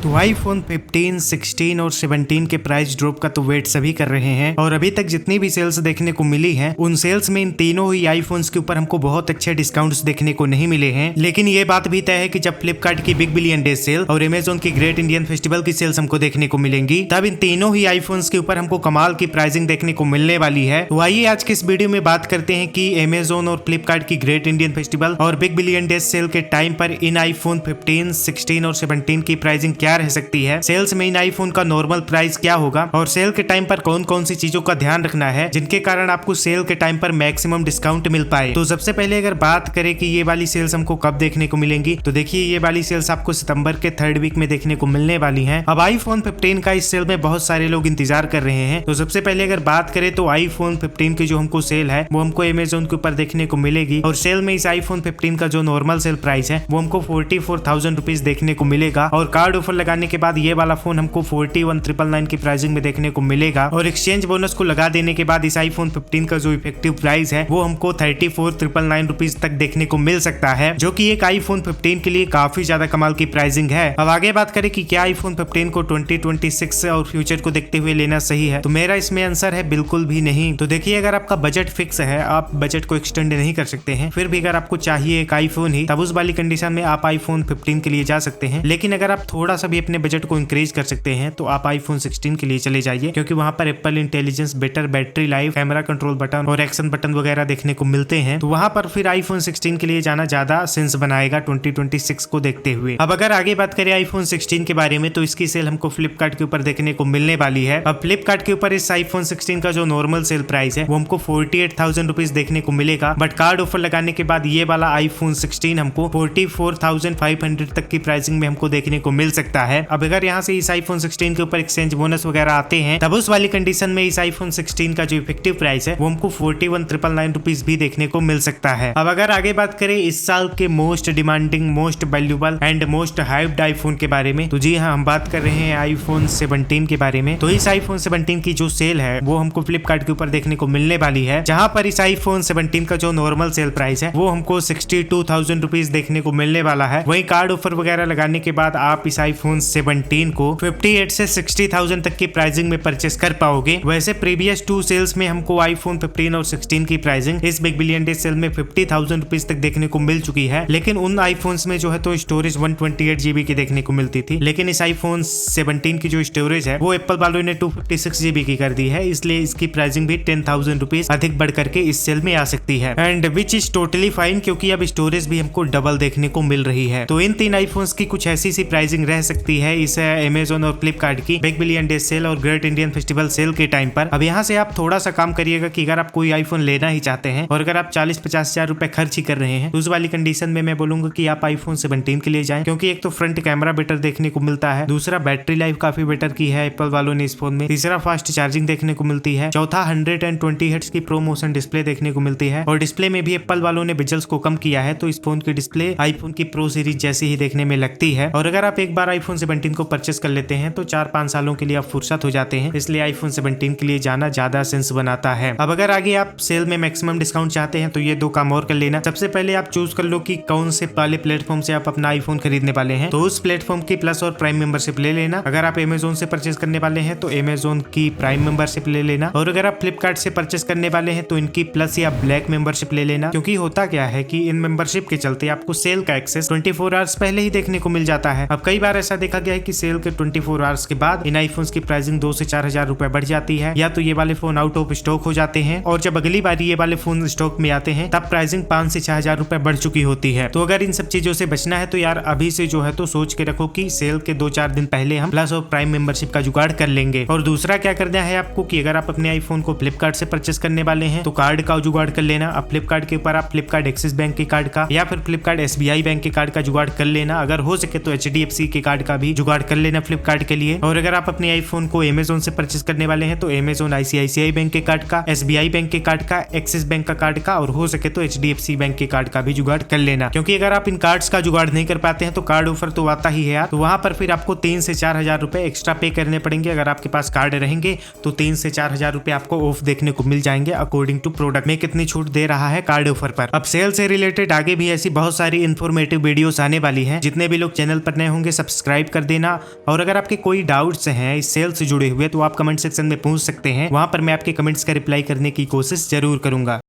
तो आईफोन 15, 16 और 17 के प्राइस ड्रॉप का तो वेट सभी कर रहे हैं और अभी तक जितनी भी सेल्स देखने को मिली हैं उन सेल्स में इन तीनों ही आईफोन्स के ऊपर हमको बहुत अच्छे डिस्काउंट्स देखने को नहीं मिले हैं। लेकिन ये बात भी तय है कि जब फ्लिपकार्ट की बिग बिलियन डे सेल और अमेजोन की ग्रेट इंडियन फेस्टिवल की सेल्स हमको देखने को मिलेंगी तब इन तीनों ही आईफोन्स के ऊपर हमको कमाल की प्राइसिंग देखने को मिलने वाली है। तो आइए आज के इस वीडियो में बात करते हैं कि अमेजोन और फ्लिपकार्ट की ग्रेट इंडियन फेस्टिवल और बिग बिलियन डे सेल के टाइम पर इन आईफोन 15, 16 और 17 की प्राइसिंग क्या रह सकती है, सेल्स में इन आईफोन का नॉर्मल प्राइस क्या होगा और सेल के टाइम पर कौन कौन सी चीजों का ध्यान रखना है जिनके कारण आपको सेल के टाइम पर मैक्सिमम डिस्काउंट मिल पाए। तो सबसे पहले अगर बात करें कि ये वाली सेल्स हमको कब देखने को मिलेंगी, तो देखिए ये वाली सेल्स आपको सितंबर के 3rd वीक में देखने को मिलने वाली है। अब आईफोन 15 का इस सेल में बहुत सारे लोग इंतजार कर रहे हैं। तो सबसे पहले अगर बात करें तो आईफोन 15 की जो हमको सेल है वो हमको अमेजोन के ऊपर देखने को मिलेगी और सेल में इस आईफोन 15 का जो नॉर्मल सेल प्राइस है वो हमको 44,000 रुपीज देखने को मिलेगा और कार्ड ऑफर लगाने के बाद ये वाला फोन हमको 41,999 की प्राइसिंग में देखने को मिलेगा और एक्सचेंज बोनस को लगा देने के बाद इस आईफोन 15 का जो इफेक्टिव प्राइस है वो हमको 34,999 रुपीज तक देखने को मिल सकता है, जो कि एक आईफोन 15 के लिए काफी ज्यादा कमाल की प्राइसिंग है। अब आगे बात करें कि क्या आईफोन 15 को 2026 और फ्यूचर को देखते हुए लेना सही है, तो मेरा इसमें आंसर है बिल्कुल भी नहीं। तो देखिए अगर आपका बजट फिक्स है, आप बजट को एक्सटेंड नहीं कर सकते हैं, फिर भी अगर आपको चाहिए एक आईफोन ही, तब उस वाली कंडीशन में आप आईफोन 15 के लिए जा सकते हैं। लेकिन अगर आप थोड़ा सा भी अपने बजट को इंक्रीज कर सकते हैं तो आप आईफोन 16 के लिए चले जाइए, क्योंकि वहां पर Apple intelligence, better battery life, camera control button और एक्शन बटन वगैरह देखने को मिलते हैं। तो वहां पर फिर आईफोन 16 के लिए जाना ज्यादा सेंस बनाएगा 2026 को देखते हुए। अब अगर आगे बात करें आईफोन 16 के बारे में, तो इसकी सेल हमको फ्लिपकार्ट के ऊपर देखने को मिलने वाली है। अब फ्लिपकार्ट के ऊपर इस आईफोन 16 का जो नॉर्मल सेल प्राइस है वो हमको 48,000 रुपीज देखने को मिलेगा, बट कार्ड ऑफर लगाने के बाद ये वाला आईफोन 16 हमको 44,500 तक की प्राइसिंग में हमको देखने को मिल सकता है। अब अगर यहाँ से इस आईफोन 16 के ऊपर एक्सचेंज बोनस वगैरह आते हैं तब उस वाली कंडीशन में इस आईफोन 16 का जो इफेक्टिव प्राइस है वो हमको 41,999 रुपीज भी देखने को मिल सकता है। अब अगर आगे बात करें इस साल के most demanding, most valuable and most hyped iPhone के बारे में, तो जी हाँ, हम बात कर रहे हैं आईफोन 17 के बारे में। तो इस आईफोन 17 की जो सेल है वो हमको फ्लिपकार्ट के ऊपर देखने को मिलने वाली है, जहां पर इस आईफोन 17 का जो नॉर्मल सेल प्राइस है वो हमको 62,000 रुपीज देखने को मिलने वाला है। वही कार्ड ऑफर वगैरह लगाने के बाद आप इस आईफोन 17 को 58 से 60,000 तक की प्राइसिंग में परचेस कर पाओगे। वैसे प्रीवियस 2 सेल्स में हमको आईफोन 15 और 16 की प्राइसिंग इस बिग बिलियन डे सेल में 50,000 रुपीज तक देखने को मिल चुकी है, लेकिन उन आईफोन्स में जो है तो स्टोरेज 128 GB की देखने को मिलती थी। लेकिन इस आईफोन 17 की जो स्टोरेज है वो एप्पल वालों ने 256 GB की कर दी है, इसलिए इसकी प्राइसिंग भी 10,000 रुपीज अधिक बढ़ करके इस सेल में आ सकती है, and which is totally fine, क्योंकि अब स्टोरेज भी हमको डबल देखने को मिल रही है। तो इन 3 आईफोन्स की कुछ ऐसी सी प्राइसिंग रह सकती है इस अमेजोन और फ्लिपकार्ट की बिग बिलियन डे सेल और ग्रेट इंडियन फेस्टिवल सेल के टाइम पर। अब यहाँ से आप थोड़ा सा काम करिएगा कि अगर आप कोई आईफोन लेना ही चाहते हैं और अगर आप 40-50 हजार रुपए खर्च ही कर रहे हैं तो उस वाली कंडीशन में मैं बोलूंगा कि आप आईफोन 17 के लिए जाएं, क्योंकि एक तो फ्रंट कैमरा बेटर देखने को मिलता है, दूसरा बैटरी लाइफ काफी बेटर की है एप्पल वालों ने इस फोन में, तीसरा फास्ट चार्जिंग देखने को मिलती है, चौथा 120 हर्ट्ज की प्रो मोशन डिस्प्ले देखने को मिलती है और डिस्प्ले में भी एप्पल वालों ने बेजल्स को कम किया है, तो इस फोन की डिस्प्ले आईफोन की प्रो सीरीज जैसी ही देखने में लगती है। और अगर आप एक बार आईफोन 17 को परचेस कर लेते हैं तो 4-5 सालों के लिए आप फुर्सत हो जाते हैं, इसलिए आईफोन 17 के लिए जाना ज्यादा सेंस बनाता है। अब अगर आगे आप सेल में मैक्सिमम डिस्काउंट चाहते हैं तो ये 2 काम और कर लेना। सबसे पहले आप चूज कर लो कि कौन से वाले प्लेटफॉर्म से आप अपना आईफोन खरीदने वाले हैं, तो उस प्लेटफॉर्म की प्लस और प्राइम मेंबरशिप ले लेना। अगर आप अमेजोन से परचेस करने वाले हैं तो अमेजोन की प्राइम मेंबरशिप ले लेना, और अगर आप फ्लिपकार्ट से परचेस करने वाले हैं तो इनकी प्लस या ब्लैक मेंबरशिप ले लेना, क्योंकि होता क्या है कि इन मेंबरशिप के चलते आपको सेल का एक्सेस 24 आवर्स पहले ही देखने को मिल जाता है। अब कई बार ऐसा देखा गया है कि सेल के 24 आवर्स के बाद इन आईफोन्स की प्राइसिंग 2 से 4 हजार रुपए बढ़ जाती है, या तो ये वाले फोन आउट ऑफ स्टॉक हो जाते हैं और जब अगली बार ये वाले फोन स्टॉक में आते हैं तब प्राइसिंग 5 से 6 हजार रुपए बढ़ चुकी होती है। तो अगर इन सब चीजों से बचना है तो यार अभी से जो है तो सोच के रखो कि सेल के 2-4 दिन पहले हम प्लस और प्राइम मेंबरशिप का जुगाड़ कर लेंगे। और दूसरा क्या करना है आपको कि अगर आप अपने आईफोन को फ्लिपकार्ट से परचेस करने वाले हैं तो कार्ड का जुगाड़ कर लेना। अब फ्लिपकार्ट के ऊपर आप फ्लिपकार्ट एक्सिस बैंक के कार्ड का या फिर फ्लिपकार्ट SBI बैंक के कार्ड का जुगाड़ कर लेना, अगर हो सके तो HDFC के कार्ड का भी जुगाड़ कर लेना फ्लिपकार्ट के लिए। और अगर आप अपने आईफोन को अमेजोन से परचेस करने वाले हैं तो अमेजोन ICICI बैंक के कार्ड का, SBI बैंक के कार्ड का, एक्सिस बैंक का कार्ड का और हो सके तो HDFC बैंक के कार्ड का भी जुगाड़ कर लेना, क्योंकि अगर आप इन कार्ड्स का जुगाड़ नहीं कर पाते हैं तो कार्ड ऑफर तो आता ही है यार, तो वहां पर फिर आपको 3 से 4 हजार रुपए एक्स्ट्रा पे करने पड़ेंगे। अगर आपके पास कार्ड रहेंगे तो 3 से 4 हजार रुपए आपको ऑफ देखने को मिल जाएंगे अकॉर्डिंग टू प्रोडक्ट में कितनी छूट दे रहा है कार्ड ऑफर पर। अब सेल से रिलेटेड आगे भी ऐसी बहुत सारी इन्फॉर्मेटिव वीडियोस आने वाली हैं, जितने भी लोग चैनल पर नए होंगे सब्सक्राइब सब्सक्राइब कर देना। और अगर आपके कोई डाउट्स हैं इस सेल से जुड़े हुए तो आप कमेंट सेक्शन में पूछ सकते हैं, वहां पर मैं आपके कमेंट्स का रिप्लाई करने की कोशिश जरूर करूंगा।